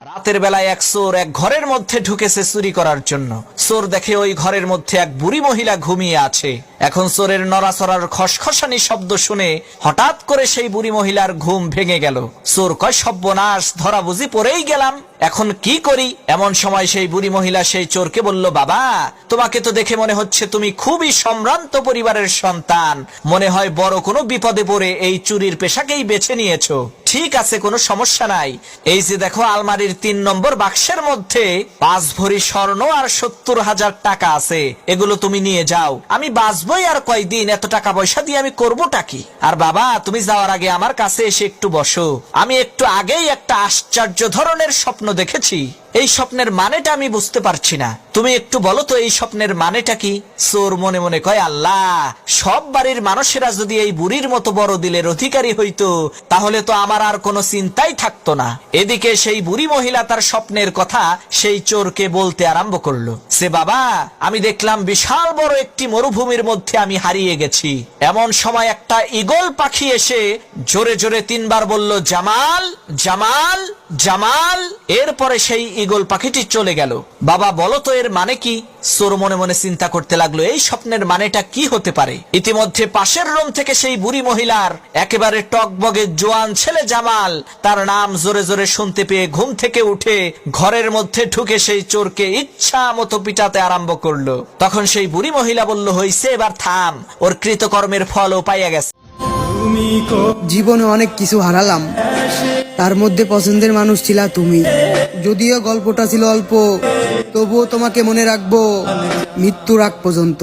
রাতের বেলায় এক চোর এক ঘরের মধ্যে ঢুকেছে চুরি করার জন্য। চোর দেখে ওই ঘরের মধ্যে এক বুড়ি মহিলা ঘুমিয়ে আছে। এখন চোরের নড়াচড়ার খসখসানি শব্দ শুনে হঠাৎ করে সেই বুড়ি মহিলার ঘুম ভেঙে গেল। চোর কয়, সর্বনাশ, ধরা বুঝি পড়েই গেলাম, এখন কি করি? এমন সময় সেই বুড়ি মহিলা সেই চোরকে বলল, বাবা, তোমাকে তো দেখে মনে হচ্ছে তুমি খুবই সম্ভ্রান্ত পরিবারের সন্তান, মনে হয় বড় কোনো বিপদে পড়ে এই চুরির পেশাকেই বেছে নিয়েছো। ঠিক আছে, কোনো সমস্যা নাই। এই যে দেখো, আলমারির 3 নম্বর বাক্সের মধ্যে 5 ভরি স্বর্ণ আর 70,000 টাকা আছে, এগুলো তুমি নিয়ে যাও। আমি বাঁচবই আর কয়দিন, এত টাকা পয়সা দিয়ে আমি করবোটা কি? আর বাবা, তুমি যাওয়ার আগে আমার কাছে এসে একটু বসো। আমি একটু আগেই একটা আশ্চর্য ধরনের স্বপ্ন দেখেছি। এই স্বপ্নের মানেটা আমি বুঝতে পারছি না, তুমি একটু বলো তো এই স্বপ্নের মানেটা কি? চোর মনে মনে কয়, আল্লাহ, সব বাড়ির মানুষেরা যদি এই বুড়ির মতো বড় দিলের অধিকারী হইতো, তাহলে তো আমার আর কোনো চিন্তাই থাকতো না। এদিকে সেই বুড়ি মহিলা তার স্বপ্নের কথা সেই চোরকে বলতে আরম্ভ করলো। সে, বাবা, আমি দেখলাম বিশাল বড় একটি মরুভূমির মধ্যে আমি হারিয়ে গেছি। এমন সময় একটা ঈগল পাখি এসে জোরে জোরে 3 বার বলল, জামাল, জামাল, জামাল। এরপরে সেই ঈগল পাখিটি চলে গেল। বাবা, বলো তো এর মানে কি? চোর মনে মনে চিন্তা করতে লাগলো, এই স্বপ্নের মানেটা কি হতে পারে? ইতিমধ্যে পাশের রুম থেকে সেই বুড়ি মহিলার একেবারে টকবগে জোয়ান ছেলে জামাল তার নাম জোরে জোরে শুনতে পেয়ে ঘুম থেকে উঠে ঘরের মধ্যে ঢুকে সেই চোরকে ইচ্ছা মতো পিটাতে আরম্ভ করলো। তখন সেই বুড়ি মহিলা বলল, হইছে, এবার থাম, ওর কৃতকর্মের ফলও পাইয়া গেছে। জীবনে অনেক কিছু হারালাম, তার মধ্যে পছন্দের মানুষ ছিলা তুমি। যদিও গল্পটা ছিল অল্প, তবুও তোমাকে মনে রাখবো মৃত্যুর আগ পর্যন্ত।